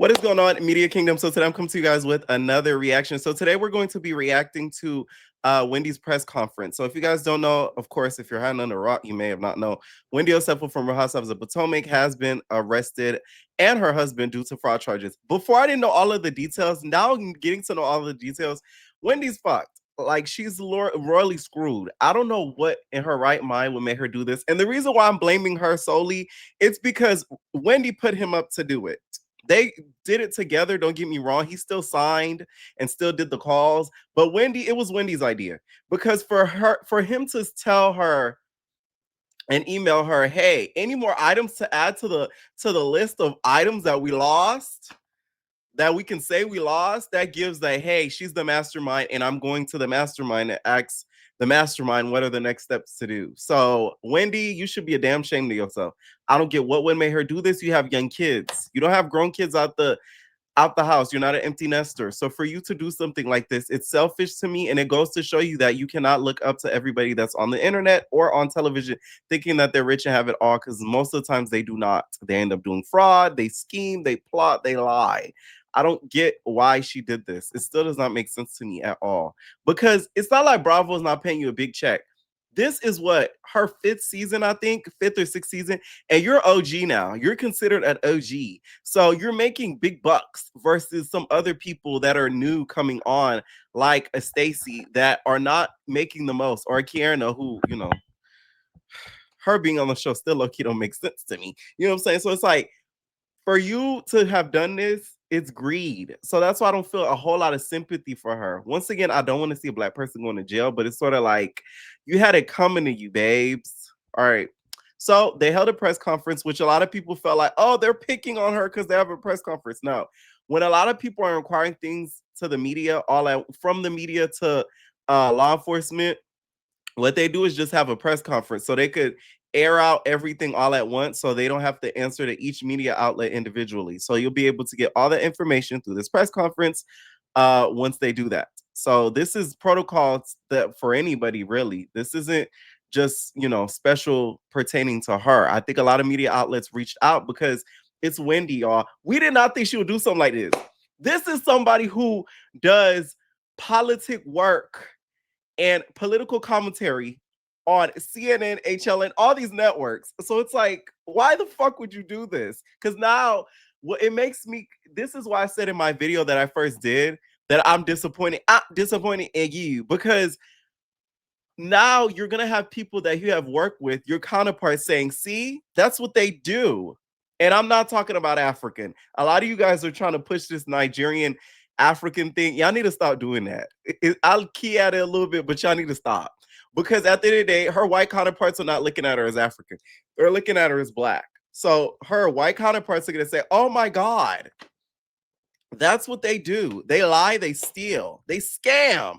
What is going on, Media Kingdom? So today I'm coming to you guys with another reaction. So today we're going to be reacting to Wendy's press conference. So if you guys don't know, of course, if you're hiding under a rock, you may have not known. Wendy Osefo from Real Housewives of Potomac has been arrested and her husband due to fraud charges. Before I didn't know all of the details. Now I'm getting to know all of the details. Wendy's fucked. Like she's royally screwed. I don't know what in her right mind would make her do this. And the reason why I'm blaming her solely, it's because Wendy put him up to do it. They did it together. Don't get me wrong. He still signed and still did the calls. But Wendy, it was Wendy's idea because for him to tell her and email her, hey, any more items to add to the list of items that we lost, that we can say we lost, that gives that, hey, she's the mastermind, and I'm going to the mastermind and ask the mastermind what are the next steps to do. So, Wendy, you should be a damn shame to yourself. I don't get what would make her do this. You have young kids. You don't have grown kids out the house. You're not an empty nester. So for you to do something like this, it's selfish to me. And it goes to show you that you cannot look up to everybody that's on the internet or on television thinking that they're rich and have it all, because most of the times they do not. They end up doing fraud, they scheme, they plot, they lie. I don't get why she did this. It still does not make sense to me at all. Because it's not like Bravo is not paying you a big check. This is what her fifth season, I think, fifth or sixth season, and you're OG now. You're considered an OG. So you're making big bucks versus some other people that are new coming on, like a Stacy, that are not making the most, or a Kiana, who, her being on the show still low-key don't make sense to me. You know what I'm saying? So it's like, for you to have done this, it's greed. So that's why I don't feel a whole lot of sympathy for her. Once again, I don't want to see a black person going to jail, but it's sort of like you had it coming to you, babes. All right. So they held a press conference, which a lot of people felt like, oh, they're picking on her because they have a press conference. No. When a lot of people are inquiring things to the media, from the media to law enforcement, what they do is just have a press conference so they could air out everything all at once, so they don't have to answer to each media outlet individually. So you'll be able to get all the information through this press conference once they do that. So this is protocols that for anybody, really. This isn't just, special pertaining to her. I think a lot of media outlets reached out because it's Wendy, y'all. We did not think she would do something like this. This is somebody who does politic work and political commentary on CNN, HLN, all these networks. So it's like, why the fuck would you do this? Because now, what it makes me, this is why I said in my video that I first did that I'm disappointed. I'm disappointed in you, because now you're gonna have people that you have worked with, your counterparts, saying, see, that's what they do. And I'm not talking about African. A lot of you guys are trying to push this Nigerian African thing. Y'all need to stop doing that. I'll key at it a little bit, but y'all need to stop. Because at the end of the day, her white counterparts are not looking at her as African. They're looking at her as black. So her white counterparts are going to say, oh my God, that's what they do. They lie, they steal, they scam.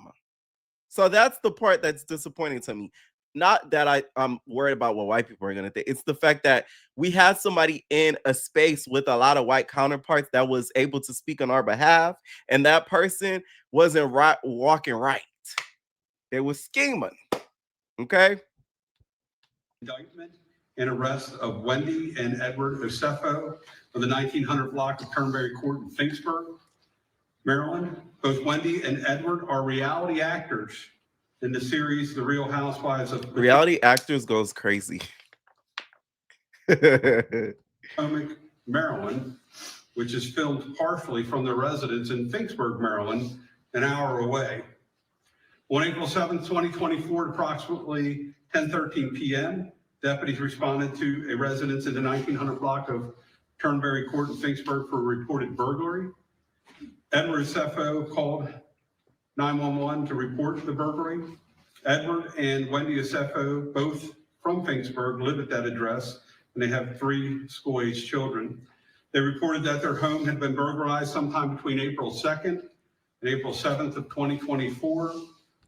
So that's the part that's disappointing to me. Not that I'm worried about what white people are going to think. It's the fact that we had somebody in a space with a lot of white counterparts that was able to speak on our behalf, and that person wasn't walking right. They were scheming. Okay. Indictment and arrest of Wendy and Edward Osefo of the 1900 block of Turnberry Court in Finksburg, Maryland. Both Wendy and Edward are reality actors in the series The Real Housewives of Reality actors goes crazy. Potomac, Maryland, which is filmed partially from their residence in Finksburg, Maryland, an hour away. On April 7th, 2024, at approximately 10:13 p.m., deputies responded to a residence in the 1900 block of Turnberry Court in Finksburg for a reported burglary. Edward Osefo called 911 to report the burglary. Edward and Wendy Osefo, both from Finksburg, live at that address, and they have 3 school-aged children. They reported that their home had been burglarized sometime between April 2nd and April 7th of 2024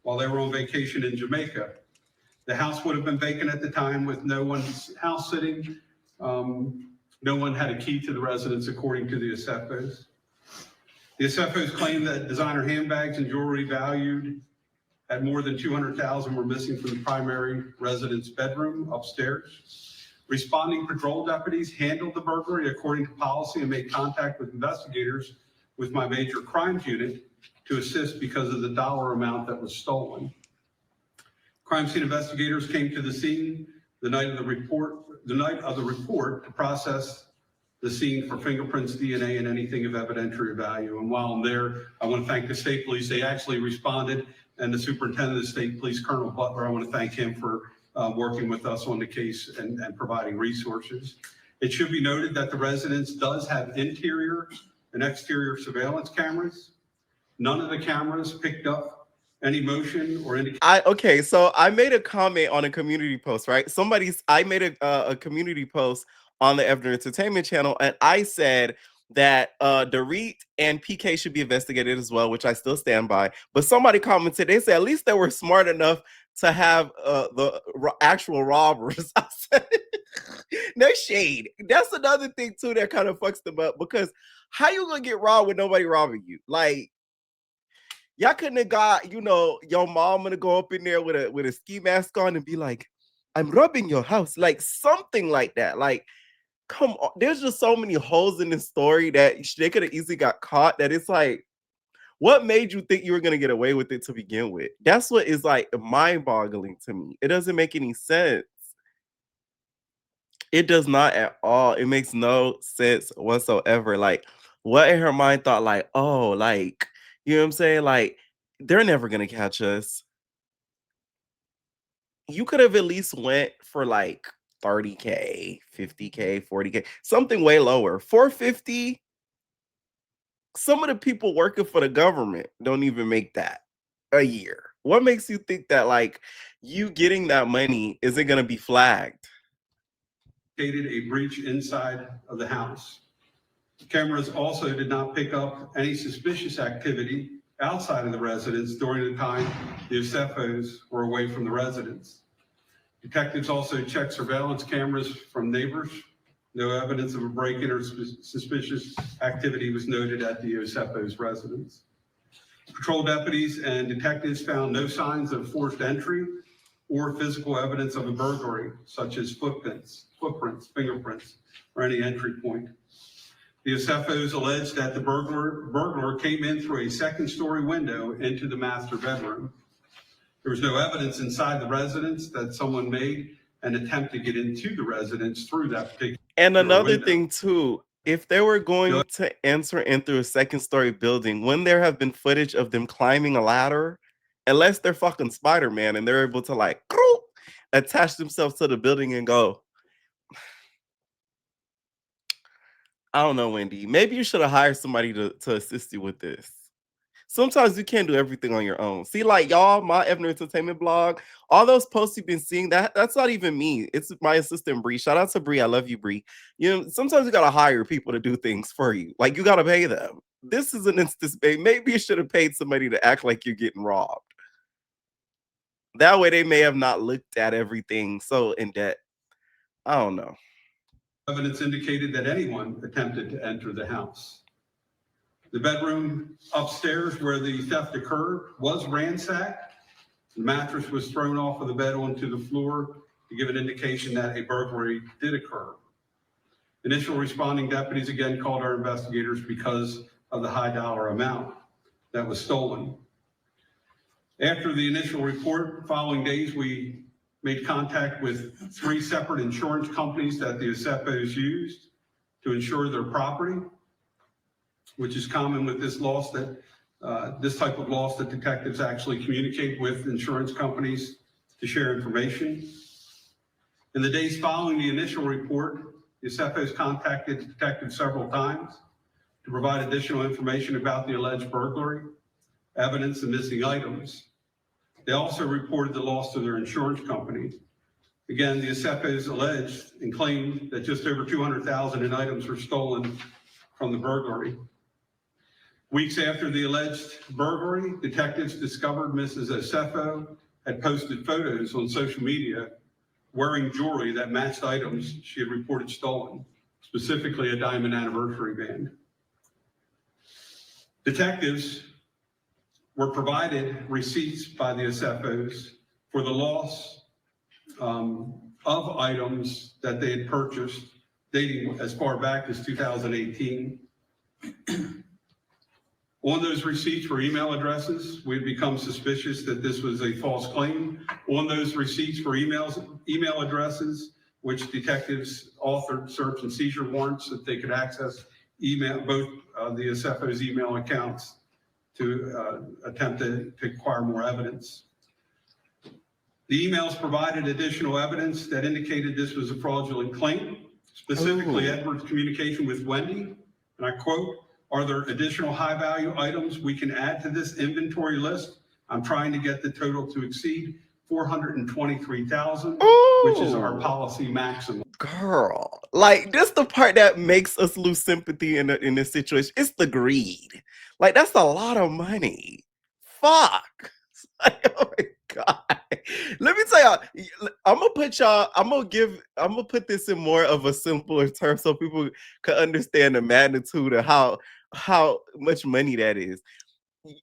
while they were on vacation in Jamaica. The house would have been vacant at the time with no one's house sitting. No one had a key to the residence, according to the Osefos. The Osefos claim that designer handbags and jewelry valued at more than $200,000 were missing from the primary residence bedroom upstairs. Responding patrol deputies handled the burglary according to policy and made contact with investigators with my major crimes unit to assist because of the dollar amount that was stolen. Crime scene investigators came to the scene the night of the report to process the scene for fingerprints, DNA, and anything of evidentiary value. And while I'm there, I want to thank the state police. They actually responded, and the superintendent of the state police, Colonel Butler, I want to thank him for working with us on the case and providing resources. It should be noted that the residence does have interior and exterior surveillance cameras. None of the cameras picked up any motion or indication. Okay, so I made a comment on a community post, right? I made a community post on the Evidence Entertainment channel, and I said that Dorit and PK should be investigated as well, which I still stand by. But somebody commented, they said at least they were smart enough to have the actual robbers. I said, no shade. That's another thing too that kind of fucks them up, because how you gonna get robbed with nobody robbing you? Like, y'all couldn't have got, your mom gonna go up in there with a ski mask on and be like, I'm robbing your house, like something like that. Like, come on, there's just so many holes in this story that they could have easily got caught, that it's like, what made you think you were gonna get away with it to begin with? That's what is like mind-boggling to me. It doesn't make any sense. It does not at all. It makes no sense whatsoever. Like, what in her mind thought, like, oh, like, you know what I'm saying? Like, they're never gonna catch us. You could have at least went for like 30K, 50K, 40K, something way lower. 450. Some of the people working for the government don't even make that a year. What makes you think that like you getting that money isn't gonna be flagged? A breach inside of the house. Cameras also did not pick up any suspicious activity outside of the residence during the time the Osefos were away from the residence. Detectives also checked surveillance cameras from neighbors. No evidence of a break-in or suspicious activity was noted at the Osefos' residence. Patrol deputies and detectives found no signs of forced entry or physical evidence of a burglary, such as footprints, fingerprints, or any entry point. The Osefos alleged that the burglar came in through a second-story window into the master bedroom. There was no evidence inside the residence that someone made an attempt to get into the residence through that particular And another window. thing too, if they were going to enter in through a second-story building, wouldn't there have been footage of them climbing a ladder? Unless they're fucking Spider-Man and they're able to like attach themselves to the building and go. I don't know, Wendy. Maybe you should have hired somebody to assist you with this. Sometimes you can't do everything on your own. See, like y'all, my Evidence Entertainment blog, all those posts you've been seeing, that's not even me. It's my assistant Bree. Shout out to Bree. I love you, Bree. Sometimes you gotta hire people to do things for you. Like, you gotta pay them. This is an instance, babe. Maybe you should have paid somebody to act like you're getting robbed. That way they may have not looked at everything so in depth. I don't know. Evidence indicated that anyone attempted to enter the house. The bedroom upstairs where the theft occurred was ransacked. The mattress was thrown off of the bed onto the floor to give an indication that a burglary did occur. Initial responding deputies again called our investigators because of the high dollar amount that was stolen. After the initial report, following days, we made contact with 3 separate insurance companies that the Osefos used to insure their property, which is common with this loss, that this type of loss, that detectives actually communicate with insurance companies to share information. In the days following the initial report, the Osefos contacted detectives several times to provide additional information about the alleged burglary, evidence, and missing items. They also reported the loss to their insurance company. Again, the Osefos alleged and claimed that just over $200,000 in items were stolen from the burglary. Weeks after the alleged burglary, detectives discovered Mrs. Osefo had posted photos on social media wearing jewelry that matched items she had reported stolen, specifically a diamond anniversary band. Detectives were provided receipts by the Osefos for the loss of items that they had purchased dating as far back as 2018. On those receipts were email addresses. We had become suspicious that this was a false claim. On those receipts were email addresses, which detectives authored search and seizure warrants that they could access both the Osefo's email accounts to attempt to acquire more evidence. The emails provided additional evidence that indicated this was a fraudulent claim, specifically Edward's communication with Wendy, and I quote, "Are there additional high-value items we can add to this inventory list? I'm trying to get the total to exceed $423,000, which is our policy maximum." Girl, like this the part that makes us lose sympathy in this situation. It's the greed. Like that's a lot of money. Fuck. Like, oh my god. Let me tell y'all, I'm gonna put this in more of a simpler term so people can understand the magnitude of how much money that is.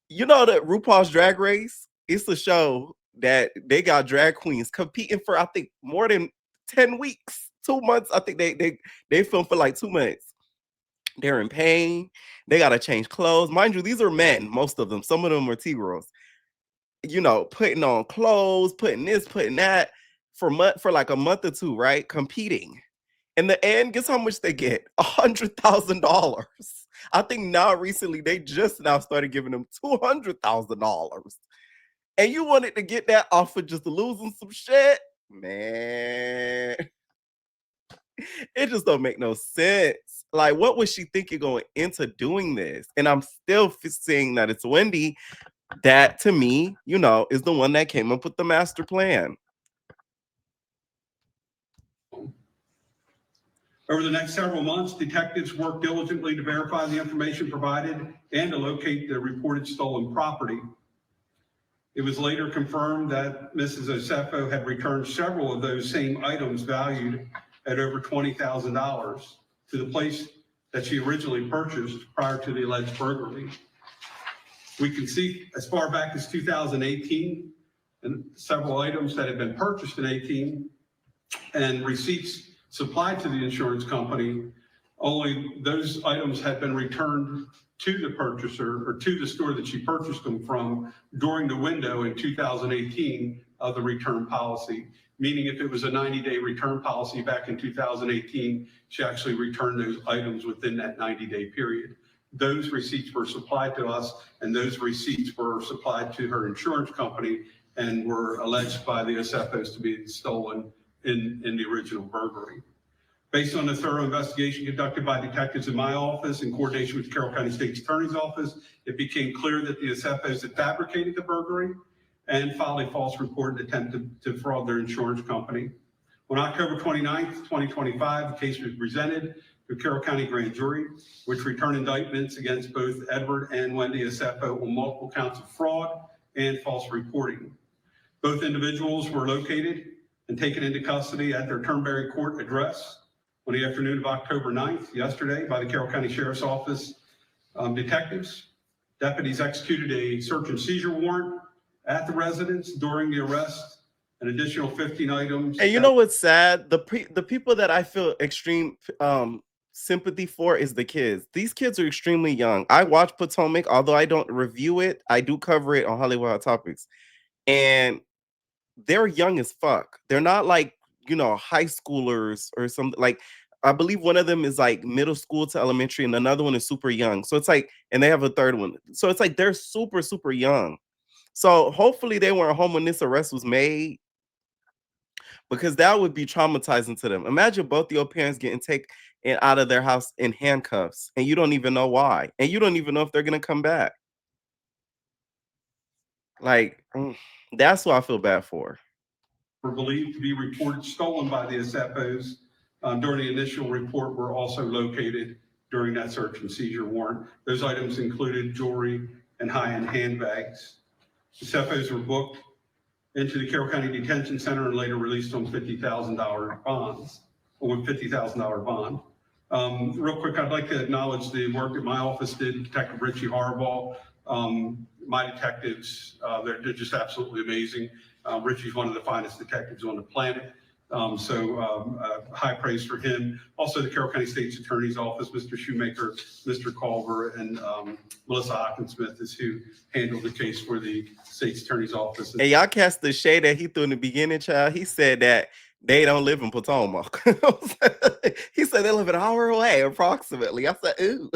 You know that RuPaul's Drag Race? It's a show that they got drag queens competing for I think more than 10 weeks, 2 months. I think they filmed for like 2 months. They're in pain. They gotta change clothes. Mind you, these are men, most of them. Some of them are T-girls. You know, putting on clothes, putting this, putting that for like a month or two, right? Competing. In the end, guess how much they get? $100,000. I think now recently they just now started giving them $200,000. And you wanted to get that off of just losing some shit? Man, it just don't make no sense. Like, what was she thinking going into doing this? And I'm still seeing that it's Wendy that, to me, you know, is the one that came up with the master plan. Over the next several months, detectives worked diligently to verify the information provided and to locate the reported stolen property. It was later confirmed that Mrs. Osefo had returned several of those same items valued at over $20,000 to the place that she originally purchased prior to the alleged burglary. We can see as far back as 2018 and several items that had been purchased in 18 and receipts supplied to the insurance company, only those items had been returned to the purchaser or to the store that she purchased them from during the window in 2018 of the return policy. Meaning if it was a 90-day return policy back in 2018, she actually returned those items within that 90-day period. Those receipts were supplied to us, and those receipts were supplied to her insurance company and were alleged by the Osefos to be stolen in the original burglary. Based on a thorough investigation conducted by detectives in my office in coordination with the Carroll County State's Attorney's Office, it became clear that the Osefos had fabricated the burglary and filed a false report and attempted to fraud their insurance company. On October 29th, 2025, the case was presented to Carroll County Grand Jury, which returned indictments against both Edward and Wendy Osefo on multiple counts of fraud and false reporting. Both individuals were located and taken into custody at their Turnberry Court address on the afternoon of October 9th, yesterday, by the Carroll County Sheriff's Office detectives. Deputies executed a search and seizure warrant at the residence during the arrest, an additional 15 items. And you know what's sad? The people that I feel extreme sympathy for is the kids. These kids are extremely young. I watch Potomac, although I don't review it. I do cover it on Hollywood Hot Topics. And they're young as fuck. They're not like, you know, high schoolers or something. Like, I believe one of them is like middle school to elementary and another one is super young. So it's like, and they have a third one. So it's like they're super, super young. So hopefully they weren't home when this arrest was made, because that would be traumatizing to them. Imagine both your parents getting taken out of their house in handcuffs and you don't even know why. And you don't even know if they're going to come back. Like, that's what I feel bad for. Were believed to be reported stolen by the Osefos during the initial report were also located during that search and seizure warrant. Those items included jewelry and high-end handbags. The Osefos were booked into the Carroll County Detention Center and later released on $50,000 bonds, or with $50,000 bond. Real quick, I'd like to acknowledge the work that my office did, Detective Richie Harbaugh. My detectives, they're just absolutely amazing. Richie's one of the finest detectives on the planet. High praise for him. Also, the Carroll County State's Attorney's Office, Mr. Shoemaker, Mr. Culver, and Melissa Hockensmith is who handled the case for the State's Attorney's Office. And y'all cast the shade that he threw in the beginning, child. He said that they don't live in Potomac. He said they live an hour away, approximately. I said, ooh,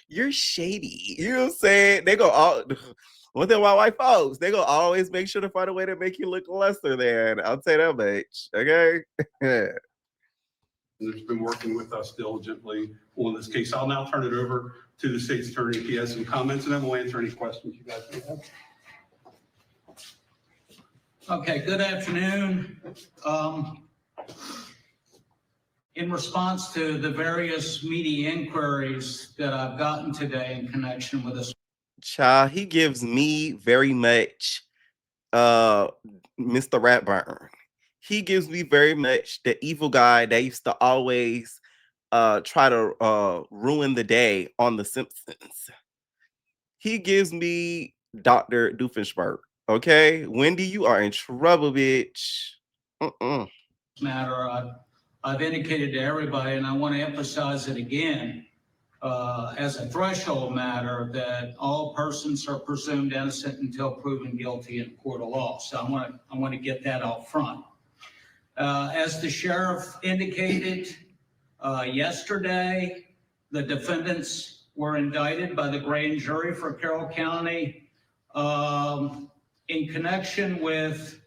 you're shady. You know what I'm saying? They go all... One thing about white folks, they gonna always make sure to find a way to make you look lesser than. I'll tell you that much. Okay. There's been working with us diligently on this case. I'll now turn it over to the state's attorney if he has some comments, and then we'll answer any questions you guys may have. Okay, good afternoon. In response to the various media inquiries that I've gotten today in connection with this, Child, he gives me very much Mr. Ratburn. He gives me very much the evil guy that used to always try to ruin the day on The Simpsons. He gives me Dr. Doofenshmirtz. Okay, Wendy, you are in trouble, bitch. matter, I've indicated to everybody, and I want to emphasize it again, as a threshold matter, that all persons are presumed innocent until proven guilty in a court of law. So I want to get that out front. As the sheriff indicated yesterday, the defendants were indicted by the grand jury for Carroll County in connection with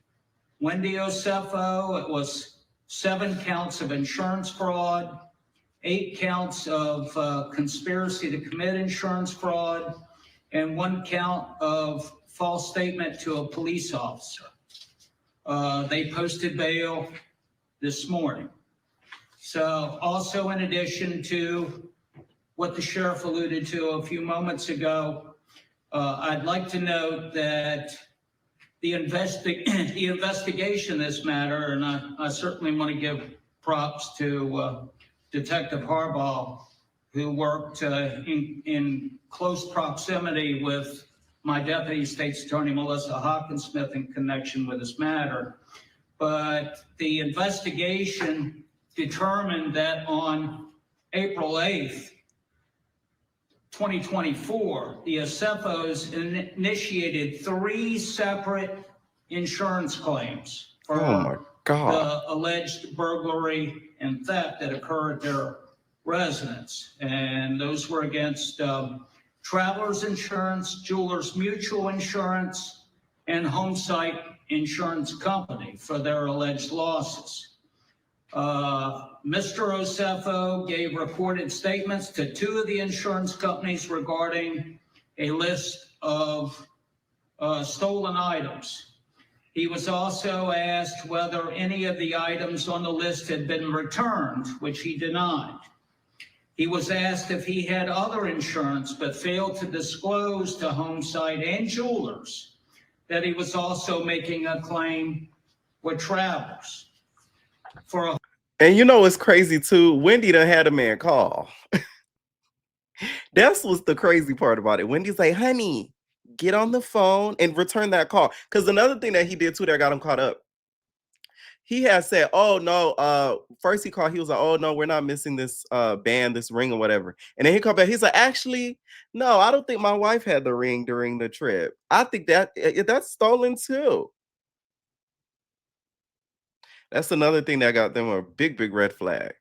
Wendy Osefo. It was 7 counts of insurance fraud, 8 counts of conspiracy to commit insurance fraud, and 1 count of false statement to a police officer. They posted bail this morning. So also, in addition to what the sheriff alluded to a few moments ago, I'd like to note that the investigation in this matter, and I certainly want to give props to Detective Harbaugh, who worked in close proximity with my Deputy State's Attorney, Melissa Hockensmith, in connection with this matter. But the investigation determined that on April 8th, 2024, the Osefos initiated 3 separate insurance claims for the alleged burglary and theft that occurred at their residence. And those were against Travelers Insurance, Jewelers Mutual Insurance, and Homesite Insurance Company for their alleged losses. Mr. Osefo gave recorded statements to 2 of the insurance companies regarding a list of stolen items. He was also asked whether any of the items on the list had been returned, which he denied. He was asked if he had other insurance, but failed to disclose to Homesite and Jewelers that he was also making a claim with Travelers for a... And you know what's crazy too? Wendy done had a man call. That's what's the crazy part about it. Wendy's like, honey, get on the phone and return that call. Because another thing that he did too that got him caught up, he had said, oh no, first he called, he was like, oh no, we're not missing this band, this ring or whatever. And then he called back, he's like, actually, no, I don't think my wife had the ring during the trip. I think that's stolen too. That's another thing that got them a big red flag.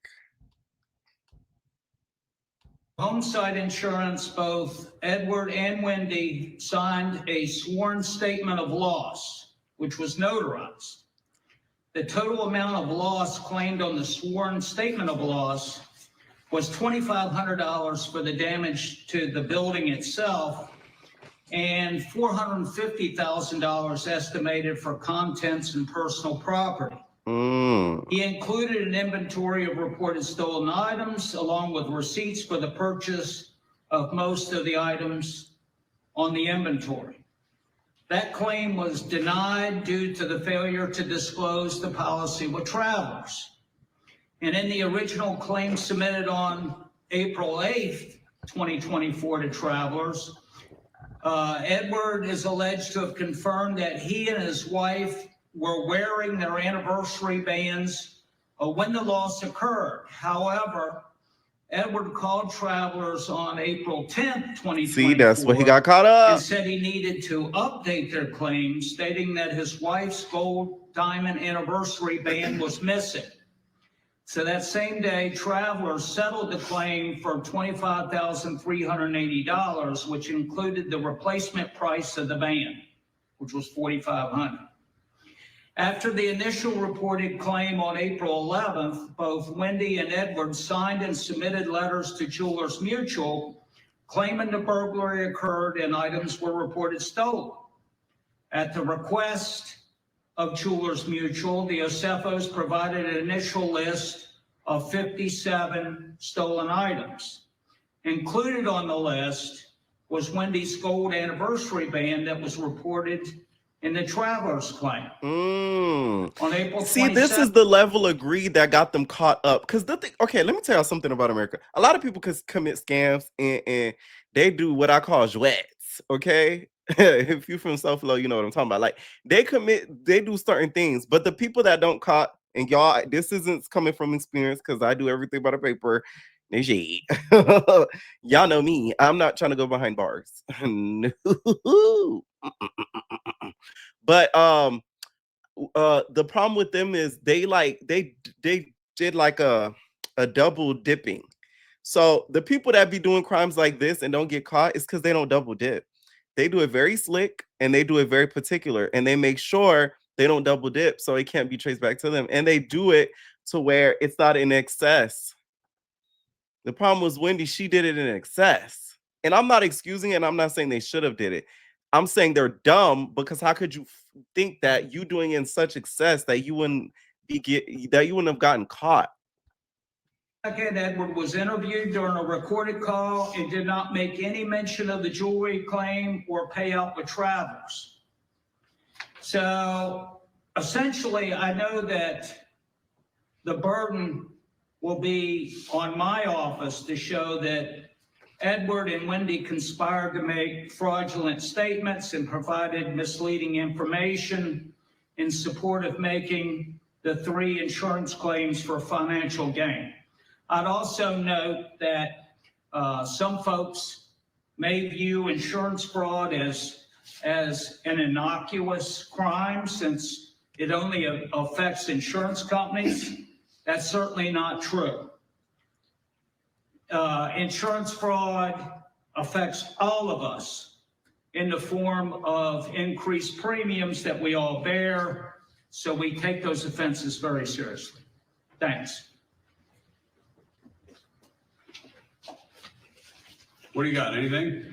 Homesite Insurance, both Edward and Wendy signed a sworn statement of loss, which was notarized. The total amount of loss claimed on the sworn statement of loss was $2,500 for the damage to the building itself and $450,000 estimated for contents and personal property. He included an inventory of reported stolen items along with receipts for the purchase of most of the items on the inventory. That claim was denied due to the failure to disclose the policy with Travelers. And in the original claim submitted on April 8th, 2024 to Travelers, Edward is alleged to have confirmed that he and his wife were wearing their anniversary bands when the loss occurred. However, Edward called Travelers on April 10th, 2024. See, that's what he got caught And up. said he needed to update their claim, stating that his wife's gold diamond anniversary band was missing. So that same day, Travelers settled the claim for $25,380, which included the replacement price of the band, which was $4,500. After the initial reported claim on April 11th, both Wendy and Edward signed and submitted letters to Jewelers Mutual claiming the burglary occurred and items were reported stolen. At the request of Jewelers Mutual, the Osefos provided an initial list of 57 stolen items. Included on the list was Wendy's gold anniversary band that was reported in the Travelers claim. On April 27th. See, this is the level of greed that got them caught up. Because the thing, okay, let me tell you something about America. A lot of people commit scams and they do what I call jouets, okay? If you're from South Low, you know what I'm talking about. Like, they do certain things, but the people that don't caught, and y'all, this isn't coming from experience because I do everything by the paper. They shade. Y'all know me. I'm not trying to go behind bars. No. But the problem with them is they did like a double dipping. So the people that be doing crimes like this and don't get caught is because they don't double dip. They do it very slick and they do it very particular, and they make sure they don't double dip so it can't be traced back to them. And they do it to where it's not in excess. The problem was Wendy, she did it in excess. And I'm not excusing it, and I'm not saying they should have did it. I'm saying they're dumb because how could you think that you doing it in such excess that you wouldn't have gotten caught? Second, Edward was interviewed during a recorded call and did not make any mention of the jewelry claim or payout with Travelers. So essentially, I know that the burden will be on my office to show that Edward and Wendy conspired to make fraudulent statements and provided misleading information in support of making the 3 insurance claims for financial gain. I'd also note that some folks may view insurance fraud as an innocuous crime since it only affects insurance companies. That's certainly not true. Insurance fraud affects all of us in the form of increased premiums that we all bear, so we take those offenses very seriously. Thanks. What do you got? Anything?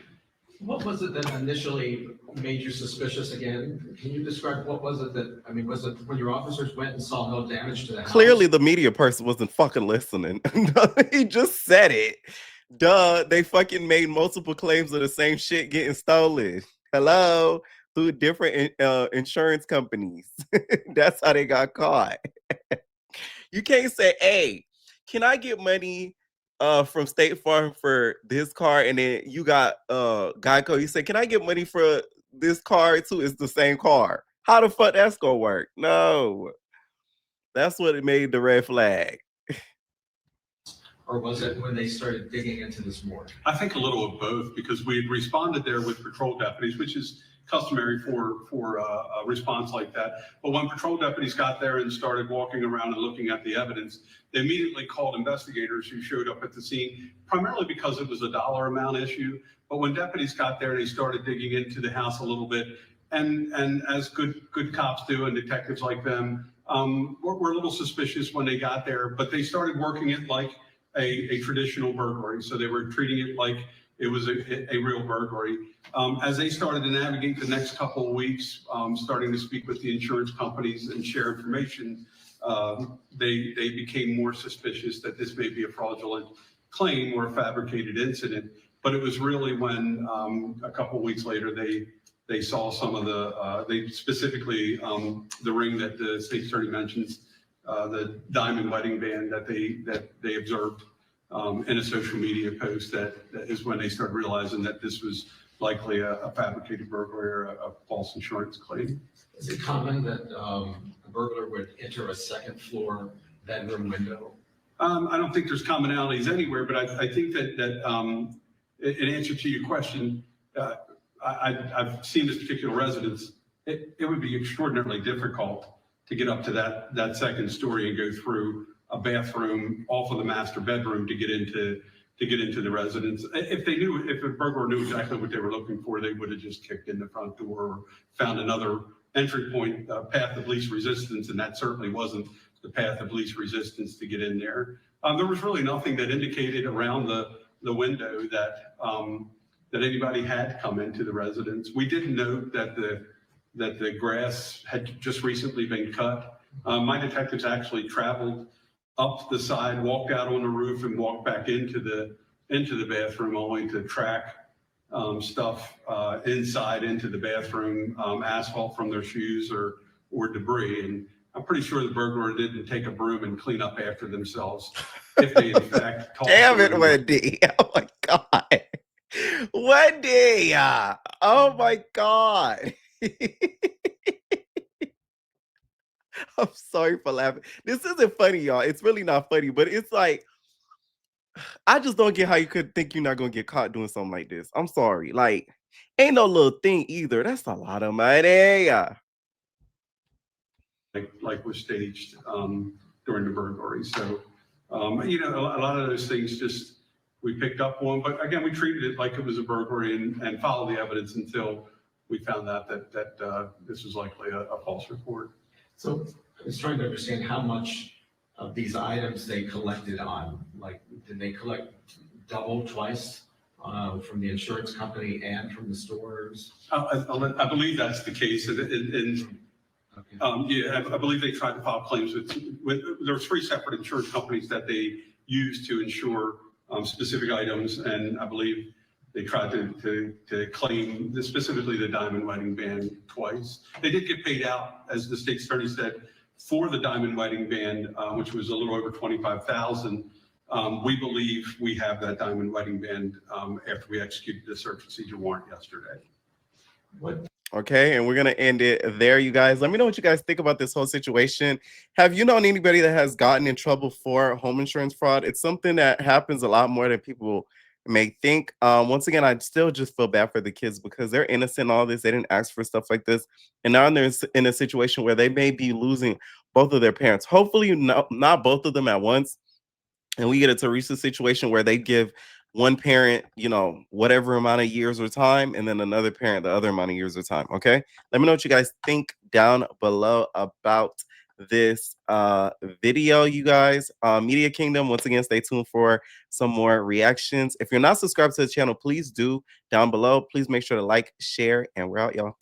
What was it that initially made you suspicious again? Can you describe what was it that, I mean, was it when your officers went and saw no damage to the house? Clearly the media person wasn't fucking listening. He just said it. Duh, they fucking made multiple claims of the same shit getting stolen. Hello? Through different insurance companies. That's how they got caught. You can't say, hey, can I get money from State Farm for this car? And then you got Geico. You say, can I get money for this car too? It's the same car. How the fuck that's gonna work? No. That's what it made the red flag. Or was it when they started digging into this more? I think a little of both, because we had responded there with patrol deputies, which is customary for a response like that. But when patrol deputies got there and started walking around and looking at the evidence, they immediately called investigators who showed up at the scene, primarily because it was a dollar amount issue. But when deputies got there, they started digging into the house a little bit. And as good cops do, and detectives like them, were a little suspicious when they got there, but they started working it like a traditional burglary. So they were treating it like it was a real burglary. As they started to navigate the next couple of weeks, starting to speak with the insurance companies and share information, they became more suspicious that this may be a fraudulent claim or a fabricated incident. But it was really when a couple of weeks later they saw some of they specifically the ring that the state attorney mentions, the diamond wedding band that they observed in a social media post. That is when they started realizing that this was likely a fabricated burglary or a false insurance claim. Is it common that a burglar would enter a second floor bedroom window? I don't think there's commonalities anywhere, but I think in answer to your question, I've seen this particular residence. It would be extraordinarily difficult to get up to that second story and go through a bathroom off of the master bedroom to get into the residence. If a burglar knew exactly what they were looking for, they would have just kicked in the front door or found another entry point, path of least resistance, and that certainly wasn't the path of least resistance to get in there. There was really nothing that indicated around the window that anybody had come into the residence. We did note that the grass had just recently been cut. My detectives actually traveled up the side, walked out on the roof, and walked back into the bathroom, only to track stuff inside into the bathroom, asphalt from their shoes or debris. And I'm pretty sure the burglar didn't take a broom and clean up after themselves if they in fact tossed Damn the it, room. Wendy. Oh my God. Wendy. Oh my God. I'm sorry for laughing. This isn't funny, y'all. It's really not funny, but it's like, I just don't get how you could think you're not going to get caught doing something like this. I'm sorry. Like, ain't no little thing either. That's a lot of money. Like was staged during the burglary. So, a lot of those things just we picked up on, but again, we treated it like it was a burglary and followed the evidence until we found out that this was likely a false report. So I was trying to understand how much of these items they collected on. Like, did they collect double, twice from the insurance company and from the stores? I believe that's the case. Okay. I believe they tried to file claims with there were 3 separate insurance companies that they used to insure specific items, and I believe they tried to claim specifically the diamond wedding band twice. They did get paid out, as the state attorney said, for the diamond wedding band, which was a little over $25,000. We believe we have that diamond wedding band after we executed the search and seizure warrant yesterday. What? Okay, and we're gonna end it there, you guys. Let me know what you guys think about this whole situation. Have you known anybody that has gotten in trouble for home insurance fraud? It's something that happens a lot more than people may think. Once again, I still just feel bad for the kids because they're innocent in all this. They didn't ask for stuff like this, and now they're in a situation where they may be losing both of their parents. Hopefully, not both of them at once, and we get it to reach the situation where they give one parent, whatever amount of years or time, and then another parent the other amount of years or time. Okay, let me know what you guys think down below about this video, you guys. Media Kingdom, once again, stay tuned for some more reactions. If you're not subscribed to the channel, please do down below. Please make sure to like, share, and we're out, y'all.